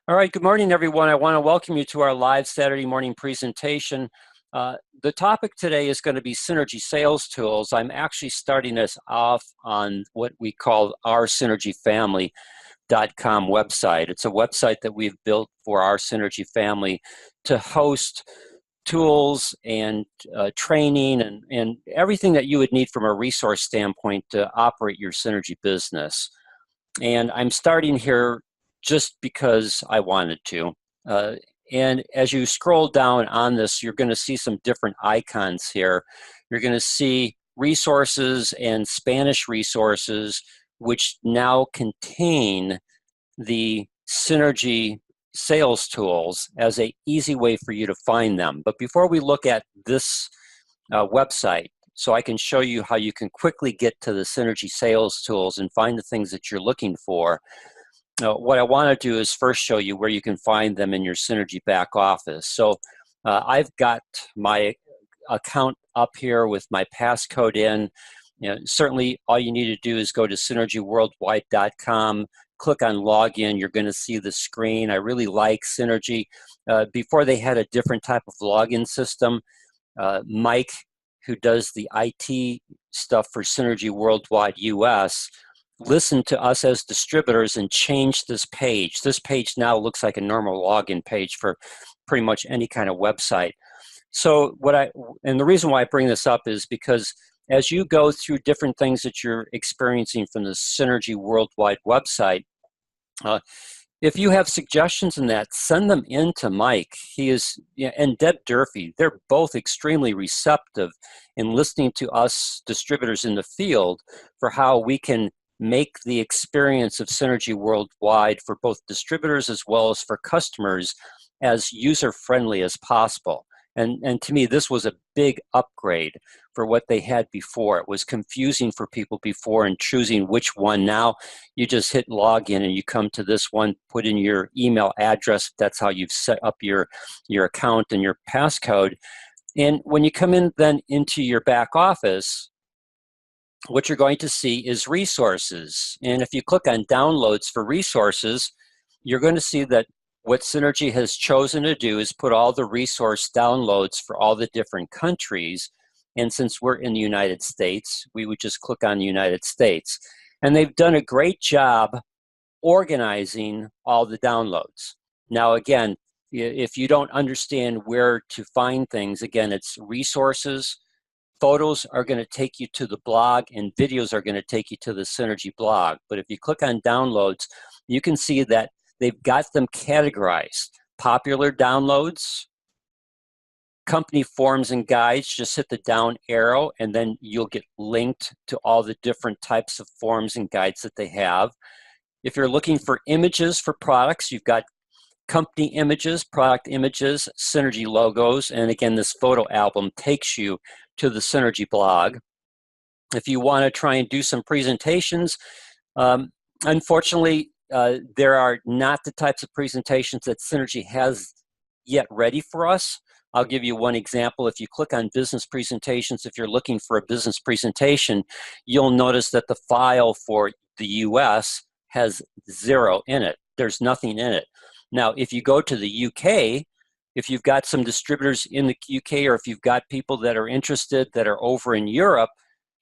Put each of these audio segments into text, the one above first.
All right, good morning, everyone. I want to welcome you to our live Saturday morning presentation. The topic today is going to be synergy sales tools. I'm actually starting us off on what we call our synergyfamily.com website. It's a website that we've built for our Synergy family to host tools and training and everything that you would need from a resource standpoint to operate your Synergy business. And I'm starting here just because I wanted to. And as you scroll down on this, you're going to see some different icons here. You're going to see resources and Spanish resources, which now contain the Synergy sales tools as an easy way for you to find them. But before we look at this website, so I can show you how you can quickly get to the Synergy sales tools and find the things that you're looking for. What I want to do is first show you where you can find them in your Synergy back office. So I've got my account up here with my passcode in. Certainly all you need to do is go to synergyworldwide.com, click on login. You're going to see the screen. I really like Synergy. Before they had a different type of login system. Mike, who does the IT stuff for Synergy Worldwide US, listened to us as distributors and changed this page. This page now looks like a normal login page for pretty much any kind of website. So and the reason why I bring this up is because as you go through different things that you're experiencing from the Synergy Worldwide website, if you have suggestions in that, send them in to Mike. He is, and Deb Durfee, they're both extremely receptive in listening to us distributors in the field for how we can make the experience of Synergy Worldwide for both distributors as well as for customers as user-friendly as possible. And to me, this was a big upgrade for what they had before. It was confusing for people before in choosing which one. Now you just hit login and you come to this one, put in your email address. That's how you've set up your account and your passcode. And when you come in then into your back office, what you're going to see is resources. And if you click on downloads for resources, you're going to see that what Synergy has chosen to do is put all the resource downloads for all the different countries. And since we're in the United States, we would just click on the United States. And they've done a great job organizing all the downloads. Now, again, if you don't understand where to find things, again, it's resources. Photos are going to take you to the blog, and videos are going to take you to the Synergy blog. But if you click on downloads, you can see that they've got them categorized. Popular downloads, company forms and guides, just hit the down arrow and then you'll get linked to all the different types of forms and guides that they have. If you're looking for images for products, you've got company images, product images, Synergy logos, and again, this photo album takes you to the Synergy blog. If you want to try and do some presentations, unfortunately, there are not the types of presentations that Synergy has yet ready for us. I'll give you one example. If you click on business presentations, if you're looking for a business presentation, you'll notice that the file for the US has 0 in it. There's nothing in it. Now, if you go to the UK, if you've got some distributors in the UK, or if you've got people that are interested that are over in Europe,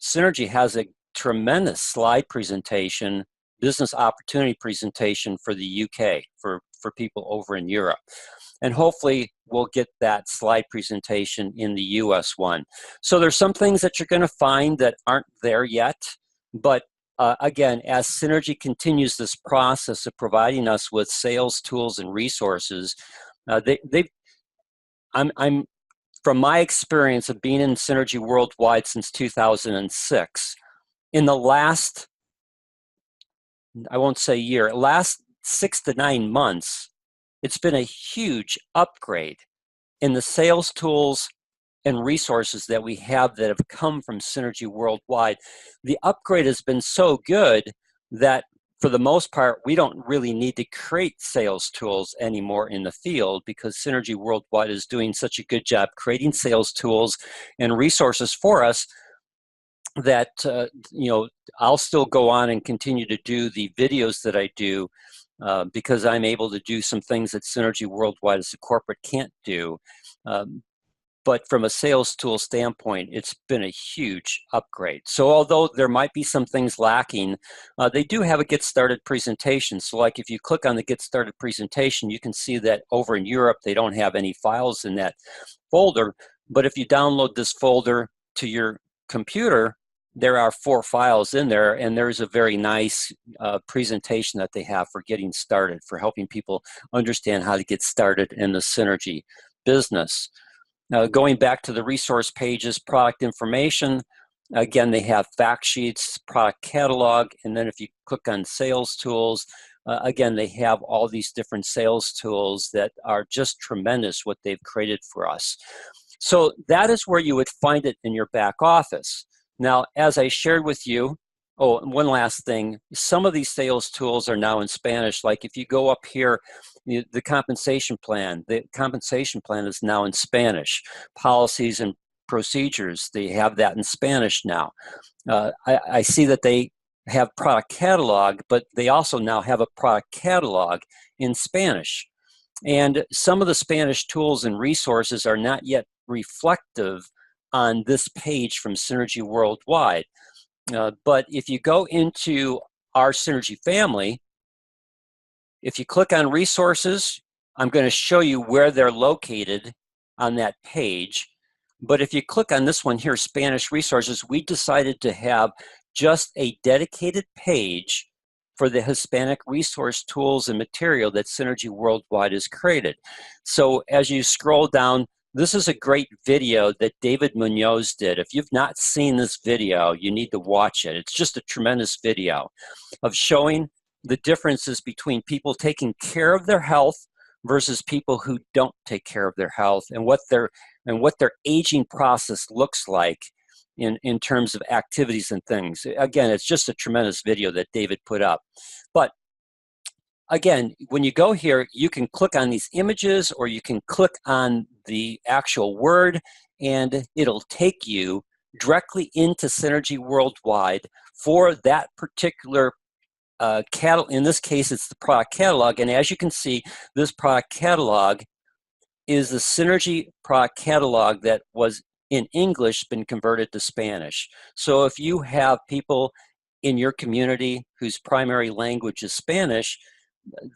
Synergy has a tremendous slide presentation, business opportunity presentation for the UK, for people over in Europe. And hopefully we'll get that slide presentation in the US one. So there's some things that you're going to find that aren't there yet, but again, as Synergy continues this process of providing us with sales tools and resources, I'm from my experience of being in Synergy Worldwide since 2006, in the last, I won't say year, last 6 to 9 months, it's been a huge upgrade in the sales tools and resources that we have that have come from Synergy Worldwide. The upgrade has been so good that for the most part, we don't really need to create sales tools anymore in the field because Synergy Worldwide is doing such a good job creating sales tools and resources for us that I'll still go on and continue to do the videos that I do because I'm able to do some things that Synergy Worldwide as a corporate can't do. But from a sales tool standpoint, it's been a huge upgrade. So although there might be some things lacking, they do have a Get Started presentation. So like if you click on the Get Started presentation, you can see that over in Europe, they don't have any files in that folder. But if you download this folder to your computer, there are 4 files in there, and there's a very nice presentation that they have for getting started, for helping people understand how to get started in the Synergy business. Now, going back to the resource pages, product information, again, they have fact sheets, product catalog, and then if you click on sales tools, again, they have all these different sales tools that are just tremendous what they've created for us. So that is where you would find it in your back office. Now, as I shared with you, oh, and one last thing, some of these sales tools are now in Spanish. Like if you go up here, the compensation plan is now in Spanish. Policies and procedures, they have that in Spanish now. I see that they have product catalog, but they also now have a product catalog in Spanish. And some of the Spanish tools and resources are not yet reflective on this page from Synergy Worldwide. But if you go into our Synergy family, if you click on resources, I'm going to show you where they're located on that page. But if you click on this one here, Spanish resources, we decided to have just a dedicated page for the Hispanic resource tools and material that Synergy Worldwide has created. So as you scroll down, this is a great video that David Munoz did. If you've not seen this video, you need to watch it. It's just a tremendous video of showing the differences between people taking care of their health versus people who don't take care of their health, and what their aging process looks like in terms of activities and things. Again, it's just a tremendous video that David put up. But again, when you go here, you can click on these images, or you can click on the actual word, and it'll take you directly into Synergy Worldwide for that particular in this case, it's the product catalog. And as you can see, this product catalog is the Synergy product catalog that was in English been converted to Spanish. So if you have people in your community whose primary language is Spanish,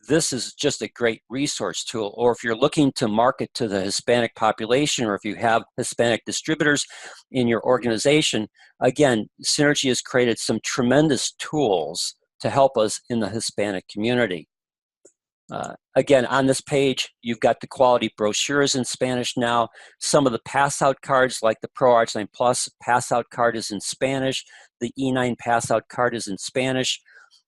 this is just a great resource tool. Or if you're looking to market to the Hispanic population, or if you have Hispanic distributors in your organization, again, Synergy has created some tremendous tools to help us in the Hispanic community. Again, on this page, you've got the quality brochures in Spanish now. Some of the pass-out cards, like the Pro Arch9 Plus pass-out card, is in Spanish. The E9 pass-out card is in Spanish.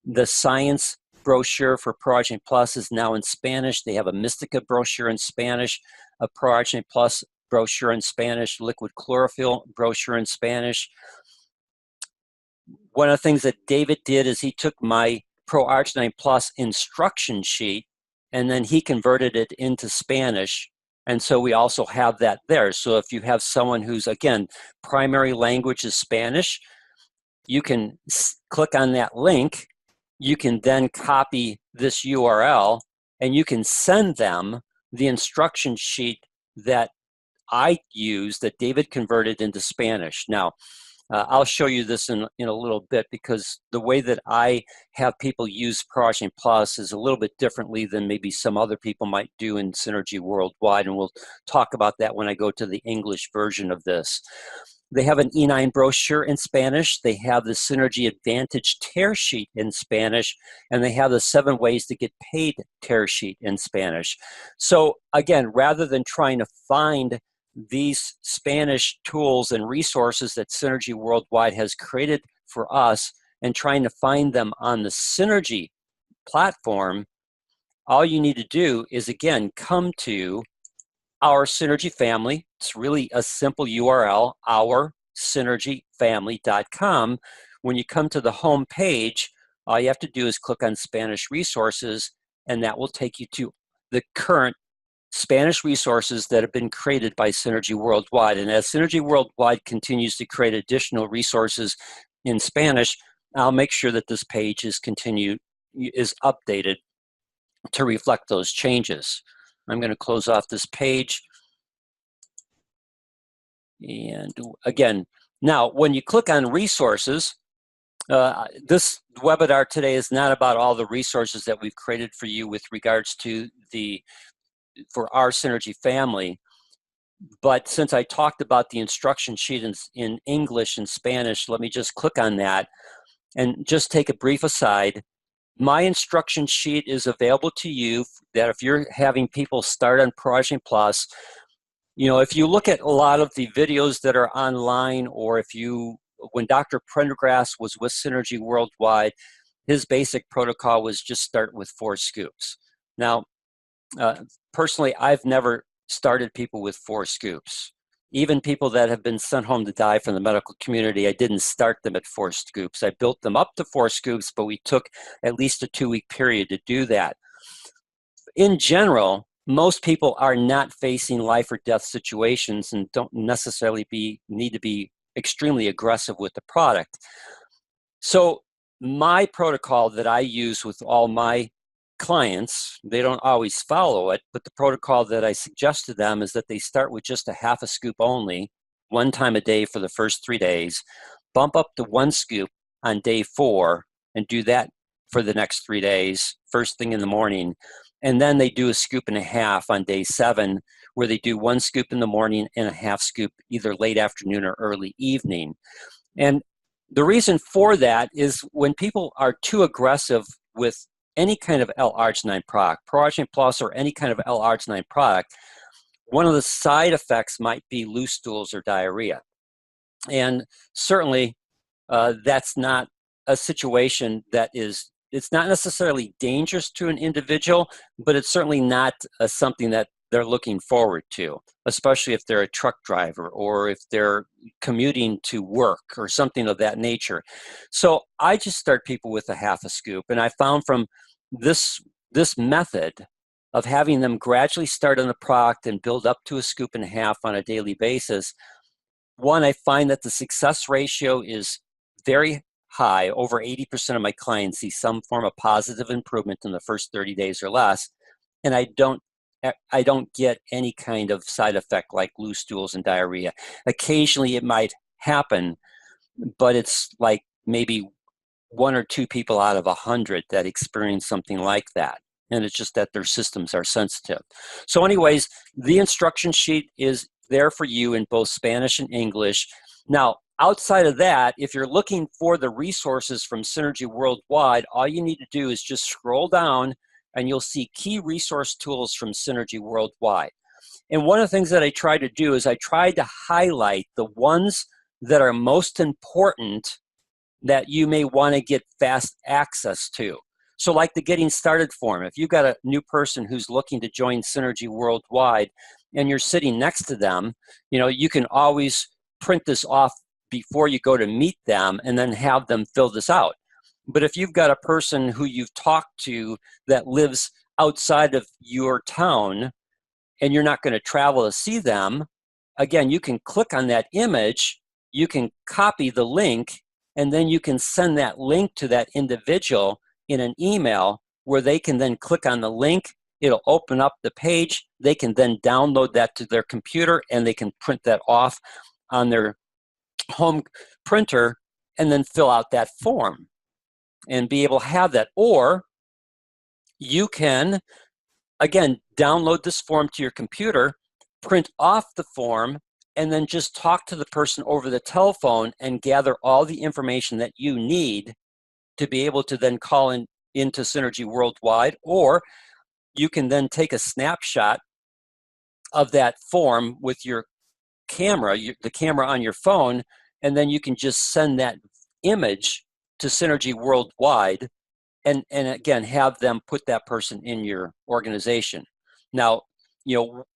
The science brochure for Pro Arch9 Plus is now in Spanish. They have a Mystica brochure in Spanish, a Pro Arch9 Plus brochure in Spanish, liquid chlorophyll brochure in Spanish. One of the things that David did is he took my Pro Arch9 Plus instruction sheet, and then he converted it into Spanish. And so we also have that there. So if you have someone who's, again, primary language is Spanish, you can click on that link. You can then copy this URL, and you can send them the instruction sheet that I used, that David converted into Spanish. Now, I'll show you this in a little bit, because the way that I have people use Pro Arch9 Plus is a little bit differently than maybe some other people might do in Synergy Worldwide, and we'll talk about that when I go to the English version of this. They have an E9 brochure in Spanish. They have the Synergy Advantage tear sheet in Spanish, and they have the 7 ways to get paid tear sheet in Spanish. So again, rather than trying to find these Spanish tools and resources that Synergy Worldwide has created for us and trying to find them on the Synergy platform, all you need to do is, again, come to our Synergy family. It's really a simple URL, oursynergyfamily.com. When you come to the home page, all you have to do is click on Spanish resources, and that will take you to the current Spanish resources that have been created by Synergy Worldwide. And as Synergy Worldwide continues to create additional resources in Spanish, I'll make sure that this page is updated to reflect those changes. I'm going to close off this page. And again, now when you click on resources, this webinar today is not about all the resources that we've created for you with regards to for our Synergy family. But since I talked about the instruction sheet in English and Spanish, let me just click on that and just take a brief aside. My instruction sheet is available to you that if you're having people start on Project Plus, if you look at a lot of the videos that are online, or when Dr. Prendergast was with Synergy Worldwide, his basic protocol was just start with 4 scoops. Now, personally, I've never started people with 4 scoops. Even people that have been sent home to die from the medical community, I didn't start them at 4 scoops. I built them up to 4 scoops, but we took at least a 2-week period to do that. In general, most people are not facing life or death situations and don't necessarily need to be extremely aggressive with the product. So my protocol that I use with all my clients, they don't always follow it, but the protocol that I suggest to them is that they start with just a half a scoop only, 1 time a day for the first 3 days, bump up to 1 scoop on day 4, and do that for the next 3 days, first thing in the morning. And then they do a scoop and a half on day 7, where they do 1 scoop in the morning and a half scoop either late afternoon or early evening. And the reason for that is when people are too aggressive with any kind of L-arginine product, Progen Plus or any kind of L-arginine product, one of the side effects might be loose stools or diarrhea. And certainly that's not a situation that it's not necessarily dangerous to an individual, but it's certainly not something that they're looking forward to, especially if they're a truck driver or if they're commuting to work or something of that nature. So I just start people with a half a scoop. And I found from this method of having them gradually start on the product and build up to a scoop and a half on a daily basis, one, I find that the success ratio is very high. Over 80% of my clients see some form of positive improvement in the first 30 days or less. And I don't get any kind of side effect like loose stools and diarrhea. Occasionally it might happen, but it's like maybe 1 or 2 people out of 100 that experience something like that. And it's just that their systems are sensitive. So anyways, the instruction sheet is there for you in both Spanish and English. Now, outside of that, if you're looking for the resources from Synergy Worldwide, all you need to do is just scroll down and you'll see key resource tools from Synergy Worldwide. And one of the things that I try to do is I try to highlight the ones that are most important that you may want to get fast access to. So like the Getting Started form, if you've got a new person who's looking to join Synergy Worldwide and you're sitting next to them, you can always print this off before you go to meet them and then have them fill this out. But if you've got a person who you've talked to that lives outside of your town and you're not going to travel to see them, again, you can click on that image, you can copy the link, and then you can send that link to that individual in an email where they can then click on the link, it'll open up the page, they can then download that to their computer and they can print that off on their home printer and then fill out that form and be able to have that. Or you can, again, download this form to your computer, print off the form, and then just talk to the person over the telephone and gather all the information that you need to be able to then call into Synergy Worldwide. Or you can then take a snapshot of that form with your camera, the camera on your phone, and then you can just send that image to Synergy Worldwide and again, have them put that person in your organization. Now,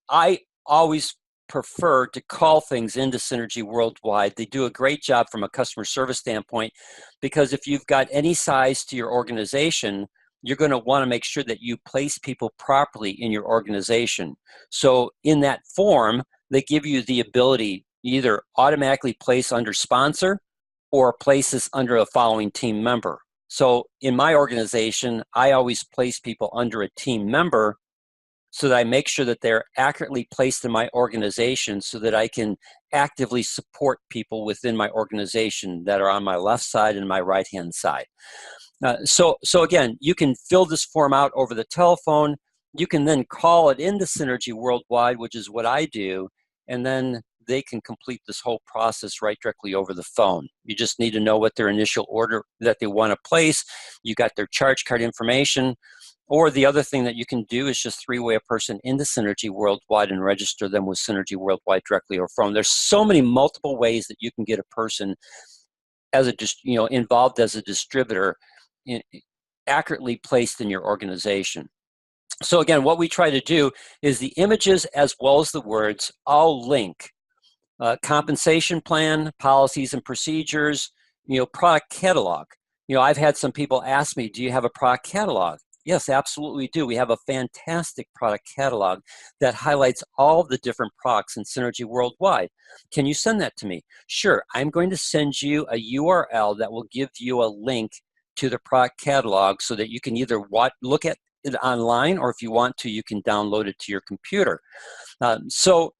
I always prefer to call things into Synergy Worldwide. They do a great job from a customer service standpoint, because if you've got any size to your organization, you're going to want to make sure that you place people properly in your organization. So in that form, they give you the ability either automatically place under sponsor or place this under a following team member. So in my organization, I always place people under a team member so that I make sure that they're accurately placed in my organization so that I can actively support people within my organization that are on my left side and my right-hand side. So again, you can fill this form out over the telephone. You can then call it into Synergy Worldwide, which is what I do, and then they can complete this whole process right directly over the phone. You just need to know what their initial order that they want to place. You got their charge card information. Or the other thing that you can do is just three-way a person into Synergy Worldwide and register them with Synergy Worldwide directly over phone. There's so many multiple ways that you can get a person as involved as a distributor, accurately placed in your organization. So again, what we try to do is the images as well as the words all link. Compensation plan, policies and procedures, product catalog. I've had some people ask me, do you have a product catalog? Yes, absolutely we do. We have a fantastic product catalog that highlights all the different products in Synergy Worldwide. Can you send that to me? Sure, I'm going to send you a URL that will give you a link to the product catalog so that you can either look at it online, or if you want to, you can download it to your computer. So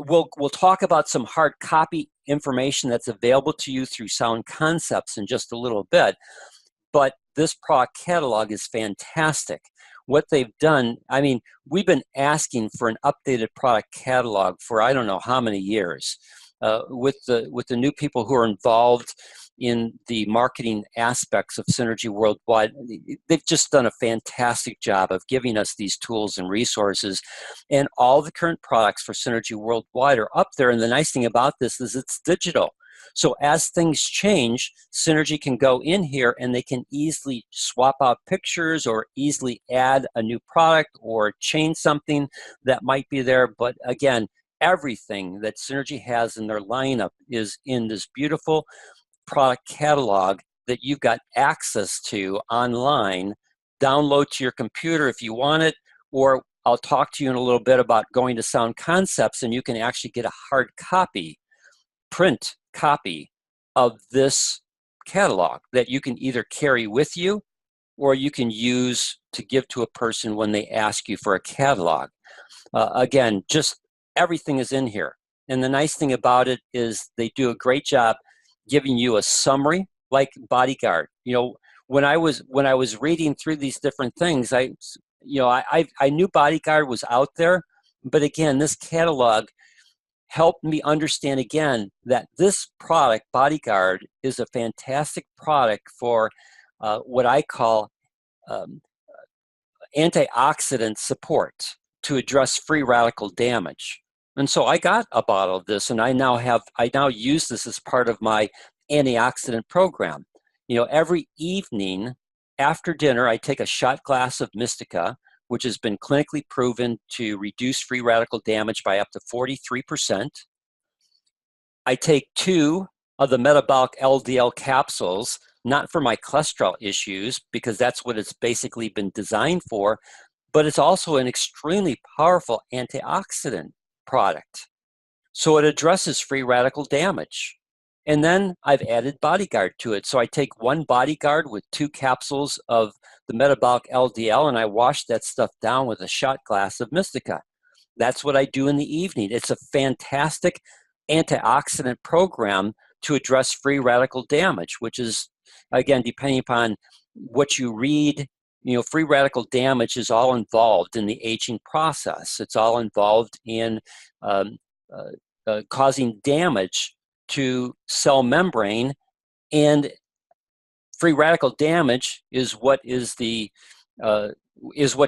we'll talk about some hard copy information that's available to you through Sound Concepts in just a little bit. But this product catalog is fantastic. What they've done, I mean, we've been asking for an updated product catalog for I don't know how many years. With the new people who are involved in the marketing aspects of Synergy Worldwide, they've just done a fantastic job of giving us these tools and resources. And all the current products for Synergy Worldwide are up there. And the nice thing about this is it's digital. So as things change, Synergy can go in here and they can easily swap out pictures or easily add a new product or change something that might be there. But again, everything that Synergy has in their lineup is in this beautiful product catalog that you've got access to online. Download to your computer if you want it, or I'll talk to you in a little bit about going to Sound Concepts and you can actually get a hard copy, print copy of this catalog that you can either carry with you or you can use to give to a person when they ask you for a catalog. Again, just everything is in here. And the nice thing about it is they do a great job giving you a summary, like Bodyguard. When I was reading through these different things, I knew Bodyguard was out there, but again, this catalog helped me understand again that this product, Bodyguard, is a fantastic product for what I call antioxidant support to address free radical damage. And so I got a bottle of this, and I now use this as part of my antioxidant program. Every evening after dinner, I take a shot glass of Mystica, which has been clinically proven to reduce free radical damage by up to 43%. I take 2 of the metabolic LDL capsules, not for my cholesterol issues, because that's what it's basically been designed for, but it's also an extremely powerful antioxidant product. So it addresses free radical damage. And then I've added Bodyguard to it. So I take 1 Bodyguard with 2 capsules of the metabolic LDL, and I wash that stuff down with a shot glass of Mystica. That's what I do in the evening. It's a fantastic antioxidant program to address free radical damage, which is, again, depending upon what you read, free radical damage is all involved in the aging process. It's all involved in causing damage to cell membrane, and free radical damage is what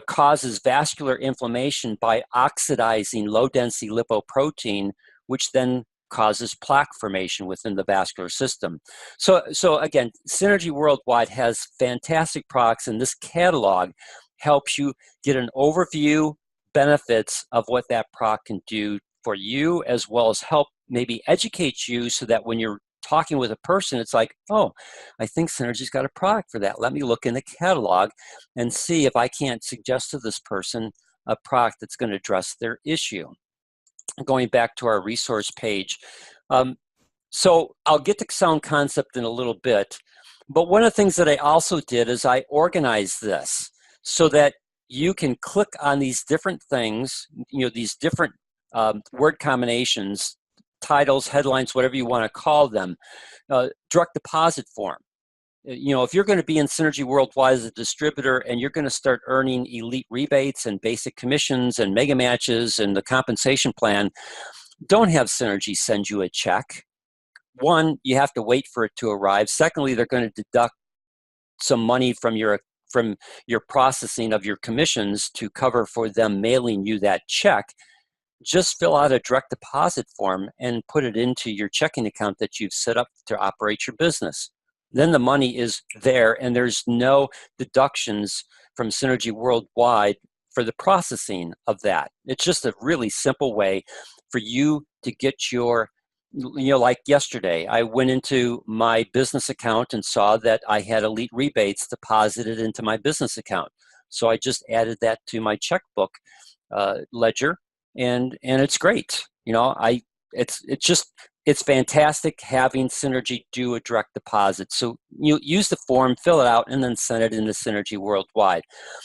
causes vascular inflammation by oxidizing low-density lipoprotein, which then causes plaque formation within the vascular system. So again, Synergy Worldwide has fantastic products, and this catalog helps you get an overview, benefits of what that product can do for you, as well as help maybe educate you so that when you're talking with a person, it's like, oh, I think Synergy's got a product for that. Let me look in the catalog and see if I can't suggest to this person a product that's going to address their issue. Going back to our resource page. So I'll get to Sound Concept in a little bit, But one of the things that I also did is I organized this so that you can click on these different things, these different word combinations, titles, headlines, whatever you want to call them, direct deposit form. If you're going to be in Synergy Worldwide as a distributor and you're going to start earning elite rebates and basic commissions and mega matches and the compensation plan, don't have Synergy send you a check. One, you have to wait for it to arrive. Secondly, they're going to deduct some money from your processing of your commissions to cover for them mailing you that check. Just fill out a direct deposit form and put it into your checking account that you've set up to operate your business. Then the money is there and there's no deductions from Synergy Worldwide for the processing of that. It's just a really simple way for you to get your, like yesterday, I went into my business account and saw that I had elite rebates deposited into my business account. So I just added that to my checkbook ledger, and it's great. It's fantastic having Synergy do a direct deposit. So you use the form, fill it out, and then send it into Synergy Worldwide.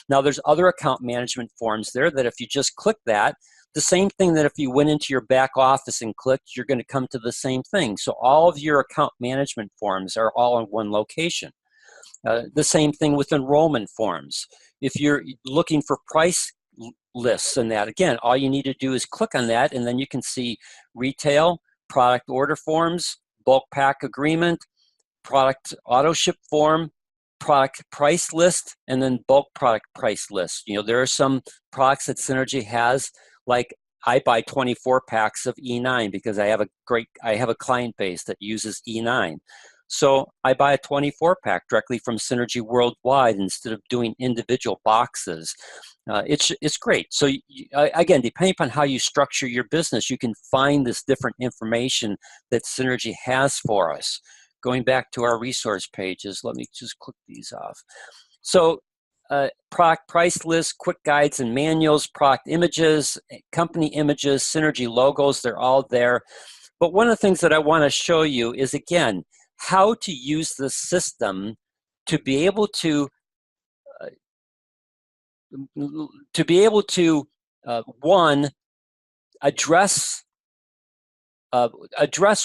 Now there's other account management forms there that if you just click that, the same thing that if you went into your back office and clicked, you're going to come to the same thing. So all of your account management forms are all in one location. The same thing with enrollment forms. If you're looking for price lists and that, again, all you need to do is click on that, and then you can see retail, product order forms, bulk pack agreement, product auto ship form, product price list, and then bulk product price list. There are some products that Synergy has, like I buy 24 packs of E9 because I have a client base that uses E9. So I buy a 24 pack directly from Synergy Worldwide instead of doing individual boxes. It's great. So again, depending upon how you structure your business, you can find this different information that Synergy has for us. Going back to our resource pages, let me just click these off. So product price list, quick guides and manuals, product images, company images, Synergy logos, they're all there. But one of the things that I want to show you is, again, how to use the system to be able to one, address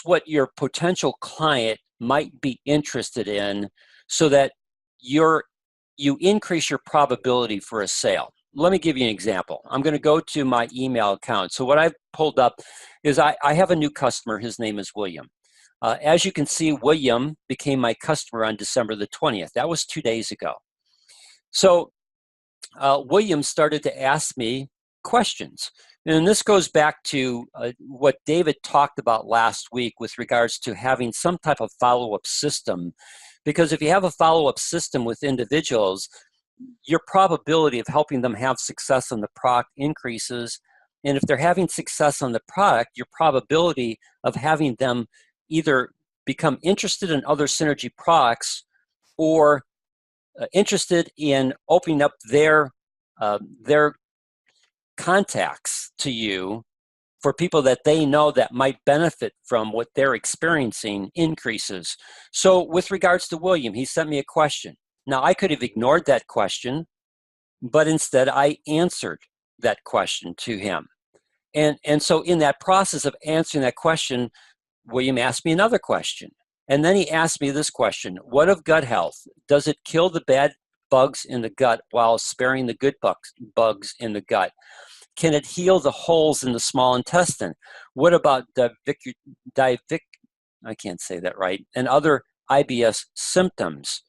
what your potential client might be interested in, so that you increase your probability for a sale. Let me give you an example. I'm going to go to my email account. So what I've pulled up is I have a new customer. His name is William. As you can see, William became my customer on December the 20th. That was 2 days ago. So William started to ask me questions. And this goes back to what David talked about last week with regards to having some type of follow-up system. Because if you have a follow-up system with individuals, your probability of helping them have success on the product increases. And if they're having success on the product, your probability of having them either become interested in other Synergy products or interested in opening up their contacts to you for people that they know that might benefit from what they're experiencing increases. So with regards to William, he sent me a question. Now, I could have ignored that question, but instead I answered that question to him. And so in that process of answering that question, William asked me another question. And then he asked me this question: what of gut health? Does it kill the bad bugs in the gut while sparing the good bugs in the gut? Can it heal the holes in the small intestine? What about I can't say that right, and other IBS symptoms?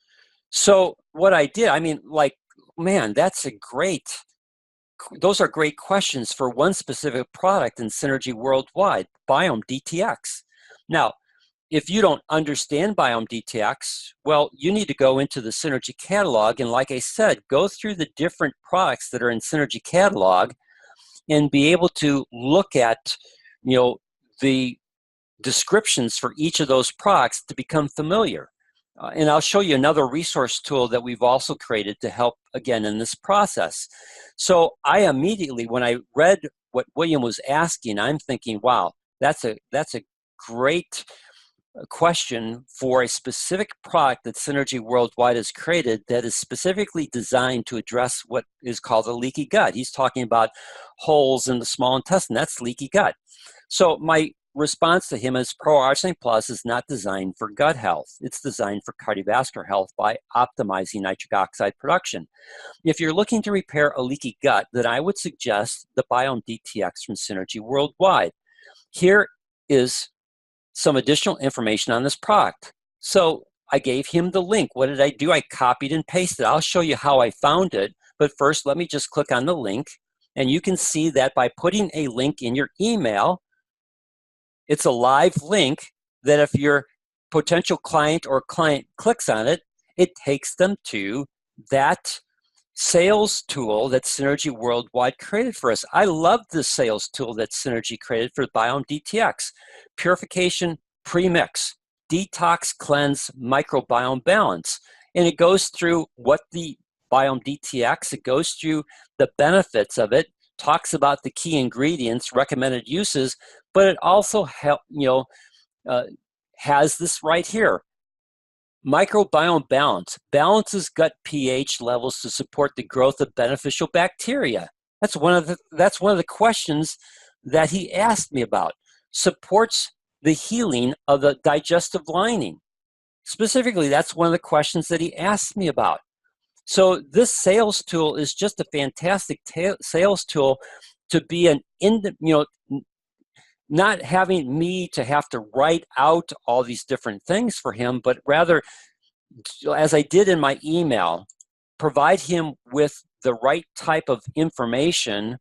So what I did, man, those are great questions for one specific product in Synergy Worldwide, Biome DTX. Now, if you don't understand Biome DTX, well, you need to go into the Synergy catalog, and like I said, go through the different products that are in Synergy catalog and be able to look at, the descriptions for each of those products to become familiar. And I'll show you another resource tool that we've also created to help, again, in this process. So I immediately, when I read what William was asking, I'm thinking, wow, that's a great question for a specific product that Synergy Worldwide has created that is specifically designed to address what is called a leaky gut. He's talking about holes in the small intestine. That's leaky gut. So my response to him is Pro Arginine Plus is not designed for gut health. It's designed for cardiovascular health by optimizing nitric oxide production. If you're looking to repair a leaky gut, then I would suggest the Biome DTX from Synergy Worldwide. Here is some additional information on this product. So I gave him the link. What did I do? I copied and pasted. I'll show you how I found it. But first, let me just click on the link. And you can see that by putting a link in your email, it's a live link that if your potential client or client clicks on it, it takes them to that sales tool that Synergy Worldwide created for us. I love this sales tool that Synergy created for Biome DTX. Purification Premix, Detox Cleanse Microbiome Balance. And it goes through what the Biome DTX, it goes through the benefits of it, talks about the key ingredients, recommended uses, but it also has this right here. Microbiome balance balances gut pH levels to support the growth of beneficial bacteria. That's one of the questions that he asked me about. Supports the healing of the digestive lining. Specifically, that's one of the questions that he asked me about. So this sales tool is just a fantastic sales tool to be not having me to have to write out all these different things for him, but rather, as I did in my email, provide him with the right type of information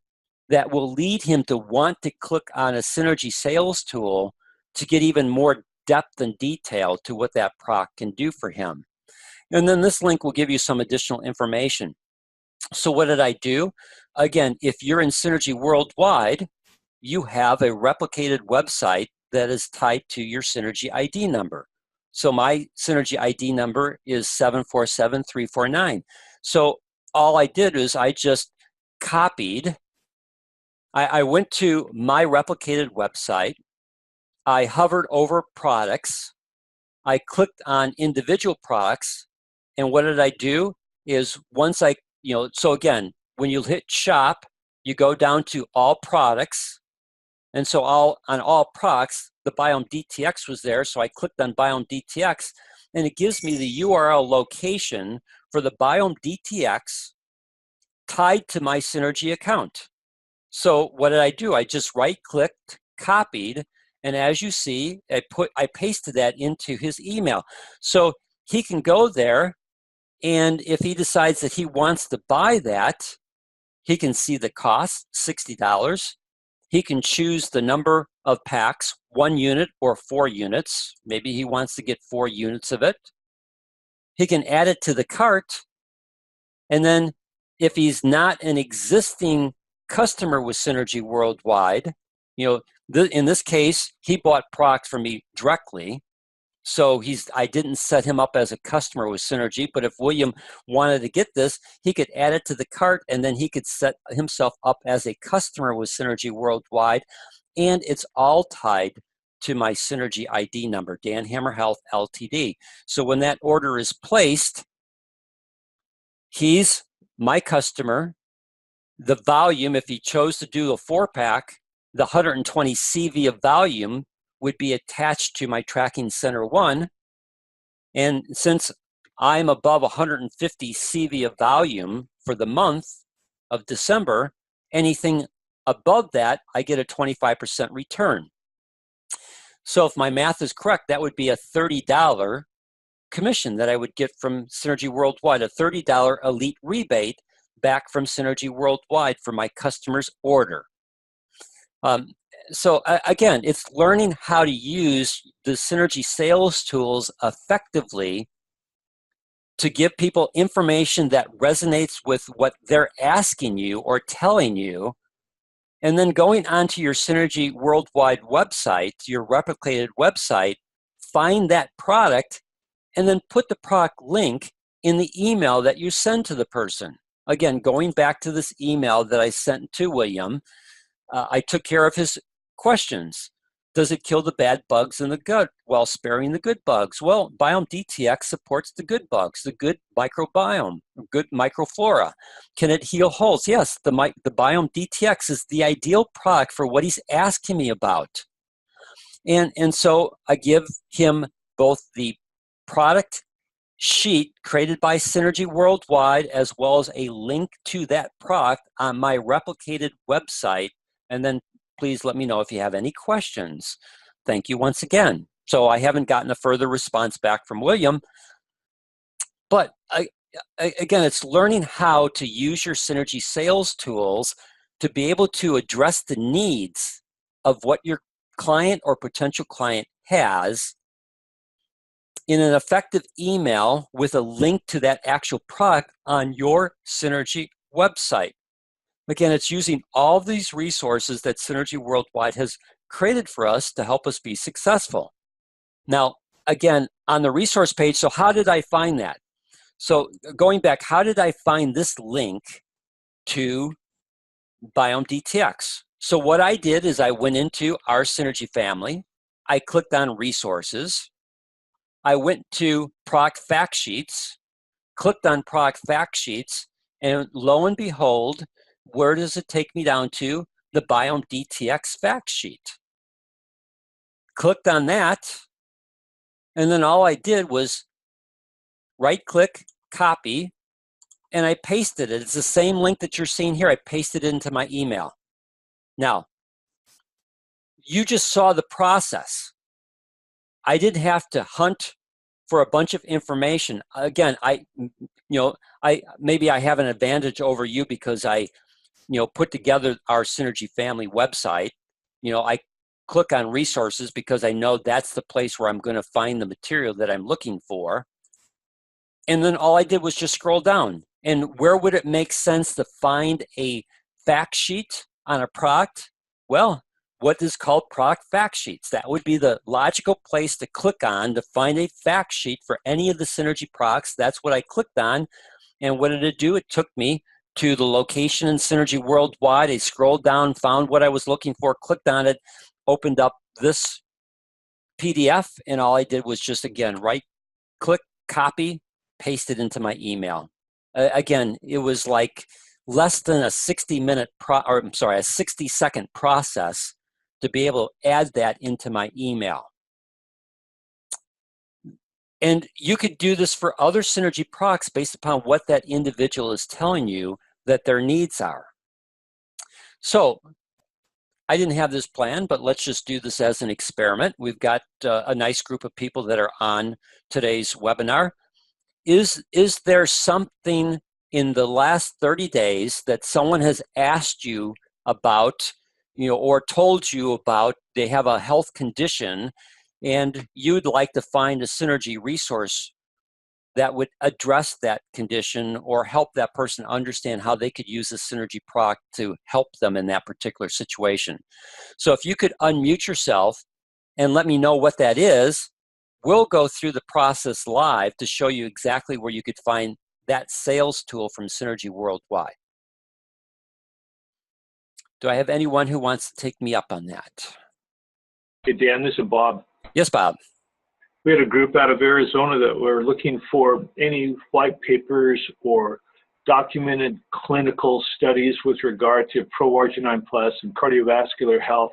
that will lead him to want to click on a Synergy sales tool to get even more depth and detail to what that product can do for him. And then this link will give you some additional information. So what did I do? Again, if you're in Synergy Worldwide, you have a replicated website that is tied to your Synergy ID number. So my Synergy ID number is 747349. So all I did is I just copied. I went to my replicated website. I hovered over products. I clicked on individual products. And what did I do is once so again, when you hit shop, you go down to all products. And so on all products, the Biome DTX was there. So I clicked on Biome DTX and it gives me the URL location for the Biome DTX tied to my Synergy account. So what did I do? I just right-clicked, copied, and as you see, I pasted that into his email. So he can go there, and if he decides that he wants to buy that, he can see the cost, $60. He can choose the number of packs, 1 unit or 4 units. Maybe he wants to get 4 units of it. He can add it to the cart. And then if he's not an existing customer with Synergy Worldwide, in this case, he bought products from me directly. So I didn't set him up as a customer with Synergy, but if William wanted to get this, he could add it to the cart and then he could set himself up as a customer with Synergy Worldwide. And it's all tied to my Synergy ID number, Dan Hammer Health Ltd. So when that order is placed, he's my customer. The volume, if he chose to do a 4-pack, the 120 CV of volume would be attached to my tracking center 1. And since I'm above 150 CV of volume for the month of December, anything above that, I get a 25% return. So if my math is correct, that would be a $30 commission that I would get from Synergy Worldwide, a $30 elite rebate back from Synergy Worldwide for my customer's order. So again, it's learning how to use the Synergy sales tools effectively to give people information that resonates with what they're asking you or telling you, and then going onto your Synergy Worldwide website, your replicated website, find that product, and then put the product link in the email that you send to the person. Again, going back to this email that I sent to William, I took care of his questions. Does it kill the bad bugs in the gut while sparing the good bugs? Well, Biome DTX supports the good bugs, the good microbiome, good microflora. Can it heal holes? Yes, the Biome DTX is the ideal product for what he's asking me about. And so I give him both the product sheet created by Synergy Worldwide as well as a link to that product on my replicated website. And then please let me know if you have any questions. Thank you once again. So I haven't gotten a further response back from William, but again, it's learning how to use your Synergy sales tools to be able to address the needs of what your client or potential client has in an effective email with a link to that actual product on your Synergy website. Again, it's using all these resources that Synergy Worldwide has created for us to help us be successful. Now, again, on the resource page, so how did I find that? So going back, how did I find this link to Biome DTX? So what I did is I went into our Synergy family, I clicked on resources, I went to product fact sheets, clicked on product fact sheets, and lo and behold, where does it take me down to? The Biome DTX fact sheet. Clicked on that, and then all I did was right-click, copy, and I pasted it. It's the same link that you're seeing here. I pasted it into my email. Now, you just saw the process. I didn't have to hunt for a bunch of information. Again, maybe I have an advantage over you because I put together our Synergy family website. I click on resources because I know that's the place where I'm going to find the material that I'm looking for. And then all I did was just scroll down. And where would it make sense to find a fact sheet on a product? Well, what is called product fact sheets. That would be the logical place to click on to find a fact sheet for any of the Synergy products. That's what I clicked on. And what did it do? It took me to the location in Synergy Worldwide. I scrolled down, found what I was looking for, clicked on it, opened up this PDF, and all I did was just, again, right-click, copy, paste it into my email. Again, it was like less than a 60-second process to be able to add that into my email. And you could do this for other Synergy products based upon what that individual is telling you that their needs are. So I didn't have this plan, but let's just do this as an experiment. We've got a nice group of people that are on today's webinar. Is there something in the last 30 days that someone has asked you about, or told you about? They have a health condition and you'd like to find a Synergy resource that would address that condition or help that person understand how they could use a Synergy product to help them in that particular situation. So if you could unmute yourself and let me know what that is, we'll go through the process live to show you exactly where you could find that sales tool from Synergy Worldwide. Do I have anyone who wants to take me up on that? Hey, Dan, this is Bob. Yes, Bob. We had a group out of Arizona that were looking for any white papers or documented clinical studies with regard to Pro-Arginine Plus and cardiovascular health,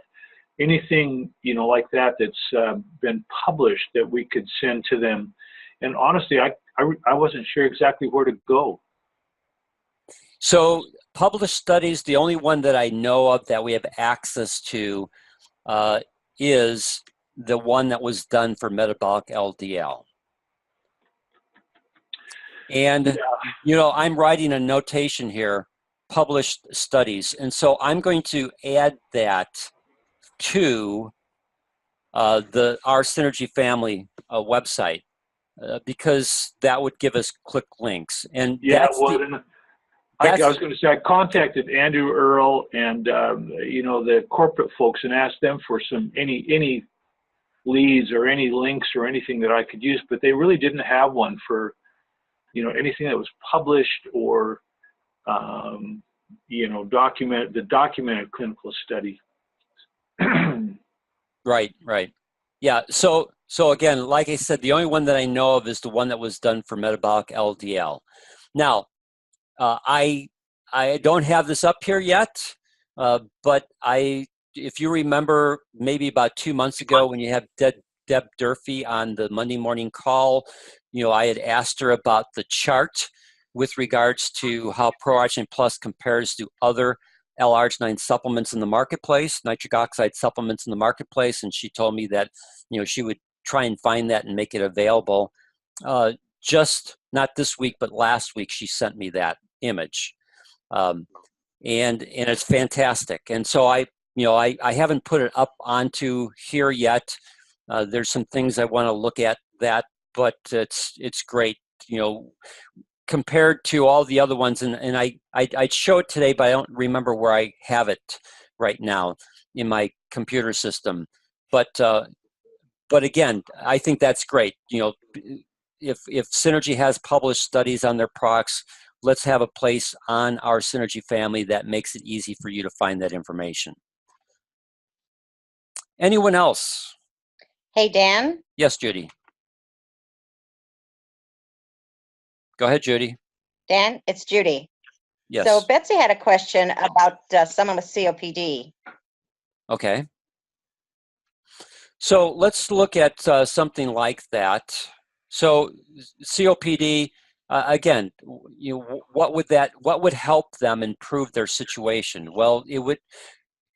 anything like that that's been published that we could send to them. And honestly, I wasn't sure exactly where to go. So published studies, the only one that I know of that we have access to is the one that was done for metabolic LDL. And, I'm writing a notation here, published studies. And so I'm going to add that to our Synergy family website because that would give us quick links. And yeah, I was going to say I contacted Andrew Earl and the corporate folks and asked them for any leads or any links or anything that I could use, but they really didn't have one for anything that was published or documented clinical study. Right, right. Yeah, so again, like I said, the only one that I know of is the one that was done for metabolic LDL. Now, uh, I I don't have this up here yet, but if you remember, maybe about 2 months ago when you had Deb Durfee on the Monday morning call, I had asked her about the chart with regards to how ProArginine Plus compares to other L-arginine supplements in the marketplace, nitric oxide supplements in the marketplace, and she told me that she would try and find that and make it available. Uh, just not this week, but last week she sent me that image, um, and it's fantastic. And so I haven't put it up onto here yet. There's some things I want to look at that, but it's great. Compared to all the other ones, and I'd show it today, but I don't remember where I have it right now in my computer system. But again, I think that's great. If Synergy has published studies on their products, let's have a place on our Synergy family that makes it easy for you to find that information. Anyone else? Hey, Dan. Yes, Judy. Go ahead, Judy. Dan, it's Judy. Yes. So Betsy had a question about someone with COPD. Okay. So let's look at something like that. So COPD, again, what would help them improve their situation? Well, it would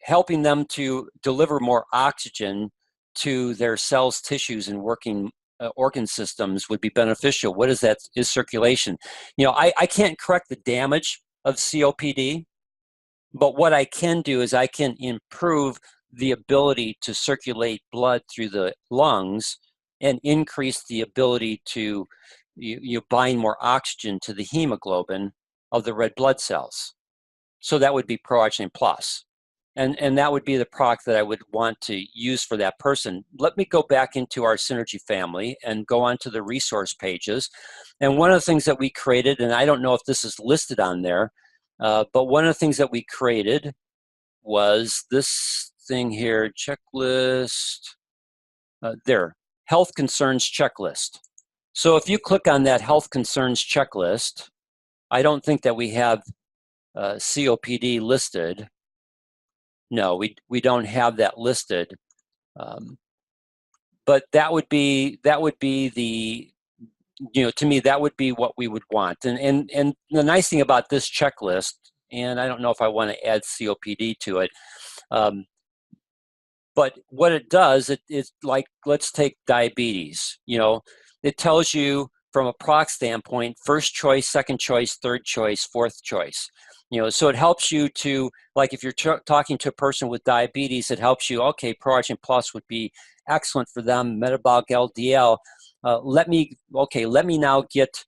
helping them to deliver more oxygen to their cells, tissues, and working organ systems would be beneficial. What is that? Is circulation. I can't correct the damage of COPD, but what I can do is I can improve the ability to circulate blood through the lungs and increase the ability to you bind more oxygen to the hemoglobin of the red blood cells. So that would be ProArginine Plus. And that would be the product that I would want to use for that person. Let me go back into our Synergy family and go onto the resource pages. And one of the things that we created, and I don't know if this is listed on there, but one of the things that we created was this thing here, checklist, there, health concerns checklist. So if you click on that health concerns checklist, I don't think that we have COPD listed. No, we don't have that listed. But that would be the, to me, that would be what we would want. And the nice thing about this checklist, and I don't know if I want to add COPD to it, but what it does, it's like, let's take diabetes. It tells you from a product standpoint, first choice, second choice, third choice, fourth choice. So it helps you to, like if you're talking to a person with diabetes, it helps you, okay, ProArginine Plus would be excellent for them, metabolic LDL. Let me now get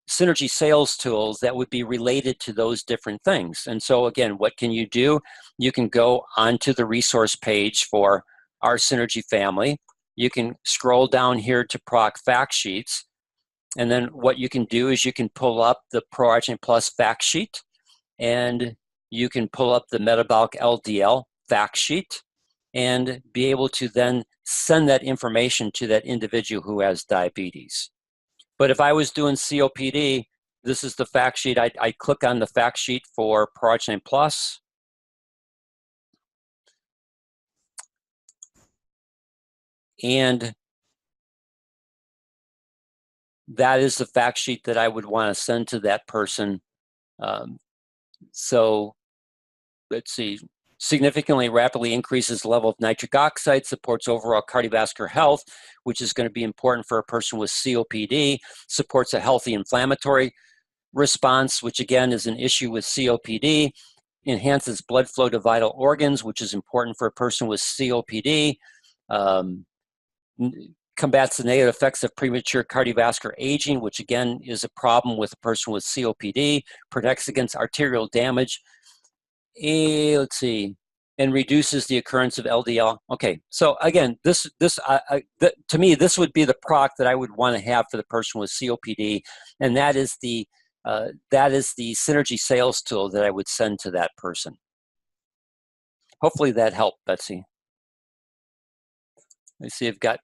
Synergy sales tools that would be related to those different things. And so again, what can you do? You can go onto the resource page for our Synergy family. You can scroll down here to product fact sheets. And then what you can do is you can pull up the ProArginine Plus fact sheet, and you can pull up the metabolic LDL fact sheet and be able to then send that information to that individual who has diabetes. But if I was doing COPD, this is the fact sheet. I click on the fact sheet for ProArginine Plus. And that is the fact sheet that I would want to send to that person. So let's see. Significantly rapidly increases the level of nitric oxide, supports overall cardiovascular health, which is going to be important for a person with COPD, supports a healthy inflammatory response, which again is an issue with COPD, enhances blood flow to vital organs, which is important for a person with COPD, combats the negative effects of premature cardiovascular aging, which again is a problem with a person with COPD, protects against arterial damage, let's see, and reduces the occurrence of LDL. Okay, so again, to me, this would be the product that I would want to have for the person with COPD, and that is the Synergy sales tool that I would send to that person. Hopefully that helped, Betsy. I see I've got,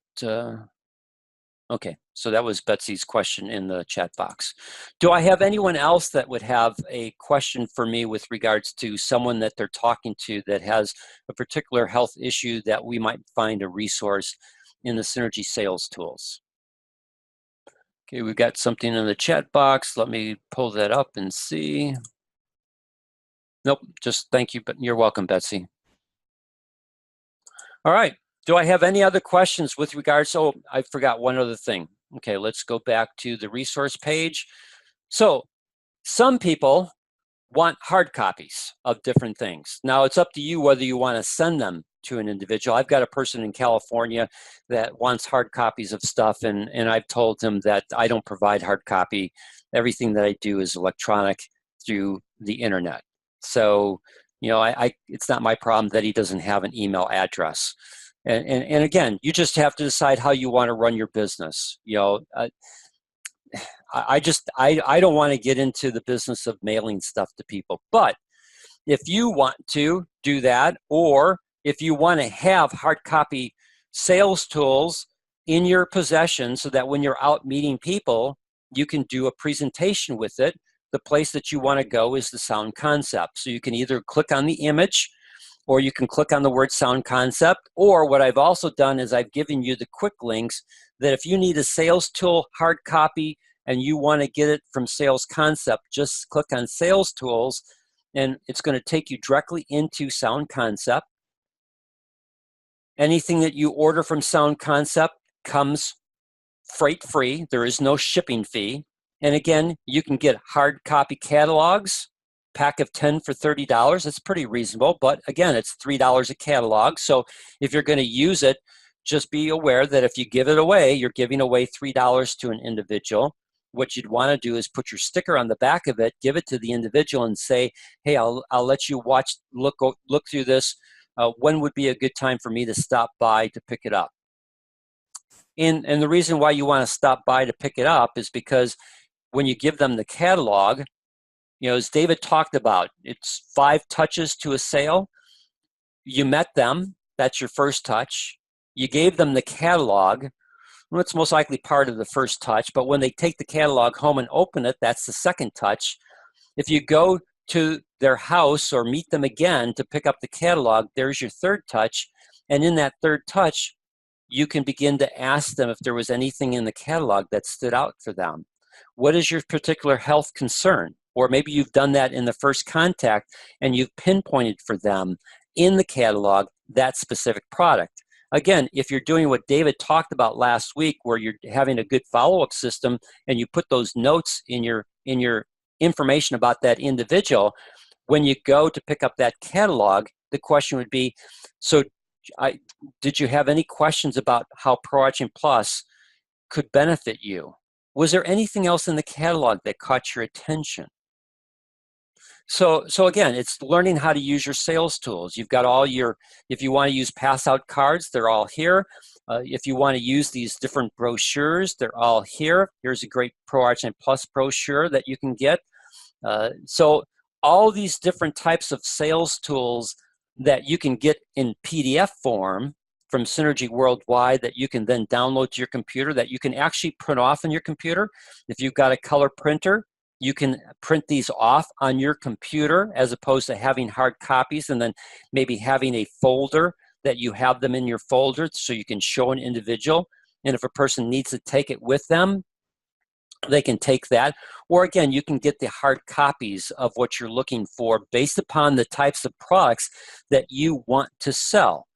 okay, so that was Betsy's question in the chat box. Do I have anyone else that would have a question for me with regards to someone that they're talking to that has a particular health issue that we might find a resource in the Synergy Sales Tools? Okay, we've got something in the chat box. Let me pull that up and see. Nope, just thank you, but you're welcome, Betsy. All right, do I have any other questions with regards, oh, I forgot one other thing. Okay, let's go back to the resource page. So some people want hard copies of different things. Now it's up to you whether you want to send them to an individual. I've got a person in California that wants hard copies of stuff, and I've told him that I don't provide hard copy. Everything that I do is electronic through the internet. So, you know, it's not my problem that he doesn't have an email address. And again, you just have to decide how you want to run your business. You know, I don't want to get into the business of mailing stuff to people. But if you want to do that, or if you want to have hard copy sales tools in your possession so that when you're out meeting people, you can do a presentation with it, the place that you want to go is the Sound Concept. So you can either click on the image, or you can click on the word Sound Concept, or what I've also done is I've given you the quick links that if you need a sales tool hard copy and you want to get it from Sales Concept, just click on Sales Tools and it's going to take you directly into Sound Concept. Anything that you order from Sound Concept comes freight free. There is no shipping fee. And again, you can get hard copy catalogs, pack of 10 for $30. That's pretty reasonable, but again, it's $3 a catalog. So if you're going to use it, just be aware that if you give it away, you're giving away $3 to an individual. What you'd want to do is put your sticker on the back of it, give it to the individual and say, hey, I'll let you look through this. When would be a good time for me to stop by to pick it up? And the reason why you want to stop by to pick it up is because when you give them the catalog, you know, as David talked about, it's 5 touches to a sale. You met them, that's your first touch. You gave them the catalog. Well, it's most likely part of the first touch, but when they take the catalog home and open it, that's the second touch. If you go to their house or meet them again to pick up the catalog, there's your third touch. And in that third touch, you can begin to ask them if there was anything in the catalog that stood out for them. What is your particular health concern? Or maybe you've done that in the first contact and you've pinpointed for them in the catalog that specific product. Again, if you're doing what David talked about last week, where you're having a good follow-up system and you put those notes in your information about that individual, when you go to pick up that catalog, the question would be, so did you have any questions about how ProAction Plus could benefit you? Was there anything else in the catalog that caught your attention? So again, it's learning how to use your sales tools. You've got all your, if you want to use pass out cards, they're all here. If you want to use these different brochures, they're all here. Here's a great ProAction Plus brochure that you can get. So all these different types of sales tools that you can get in PDF form from Synergy Worldwide that you can then download to your computer, that you can actually print off on your computer. If you've got a color printer, you can print these off on your computer as opposed to having hard copies and then maybe having a folder that you have them in your folder so you can show an individual. And if a person needs to take it with them, they can take that. Or again, you can get the hard copies of what you're looking for based upon the types of products that you want to sell.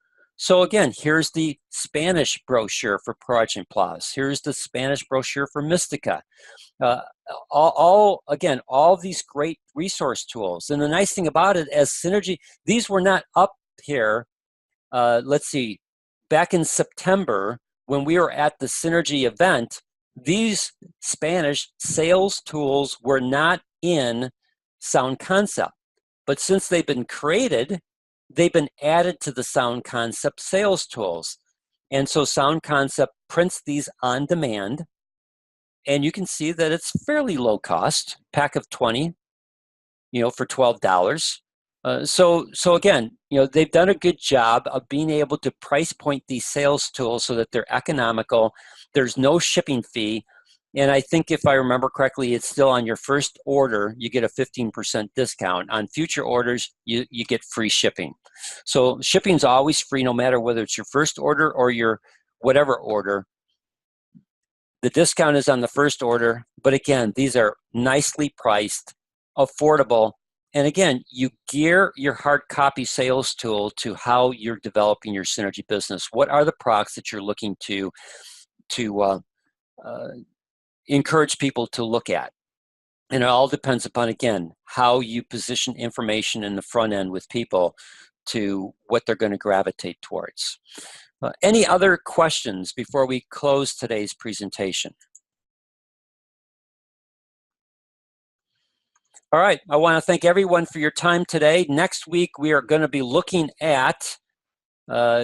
So again, here's the Spanish brochure for ProAction Plus. Here's the Spanish brochure for Mystica. All these great resource tools. And the nice thing about it, as Synergy, these were not up here, let's see, back in September when we were at the Synergy event, these Spanish sales tools were not in Sound Concept. But since they've been created, they've been added to the Sound Concept sales tools. And so Sound Concept prints these on demand. And you can see that it's fairly low cost, pack of 20, you know, for $12. So again, they've done a good job of being able to price point these sales tools so that they're economical. There's no shipping fee. And I think if I remember correctly, it's still on your first order, you get a 15% discount. On future orders, you get free shipping. So shipping's always free, no matter whether it's your first order or your whatever order. The discount is on the first order. But again, these are nicely priced, affordable. And again, you gear your hard copy sales tool to how you're developing your synergy business. What are the products that you're looking to encourage people to look at? And it all depends upon, again, how you position information in the front end with people to what they're going to gravitate towards. Any other questions before we close today's presentation? All right, I want to thank everyone for your time today. Next week, we are going to be looking at,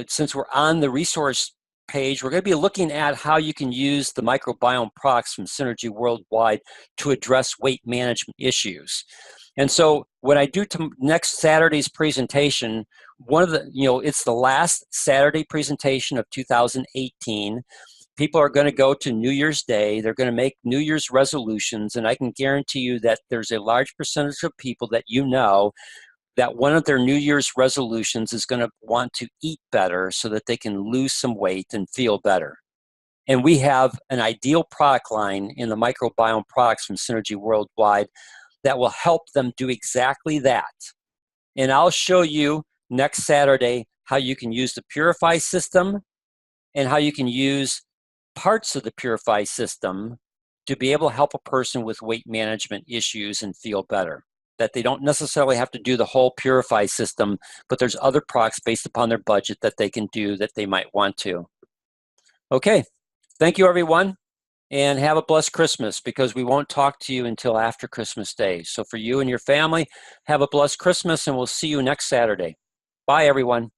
since we're on the resource page, we're going to be looking at how you can use the microbiome products from Synergy Worldwide to address weight management issues. And so what I do to next Saturday's presentation, it's the last Saturday presentation of 2018. People are going to go to New Year's Day. They're going to make New Year's resolutions. And I can guarantee you that there's a large percentage of people that that one of their New Year's resolutions is going to want to eat better so that they can lose some weight and feel better. And we have an ideal product line in the microbiome products from Synergy Worldwide that will help them do exactly that. And I'll show you next Saturday how you can use the Purify system and how you can use parts of the Purify system to be able to help a person with weight management issues and feel better. That they don't necessarily have to do the whole Purify system, but there's other products based upon their budget that they can do that they might want to. Okay, thank you everyone, and have a blessed Christmas, because we won't talk to you until after Christmas Day. So for you and your family, have a blessed Christmas, and we'll see you next Saturday. Bye everyone.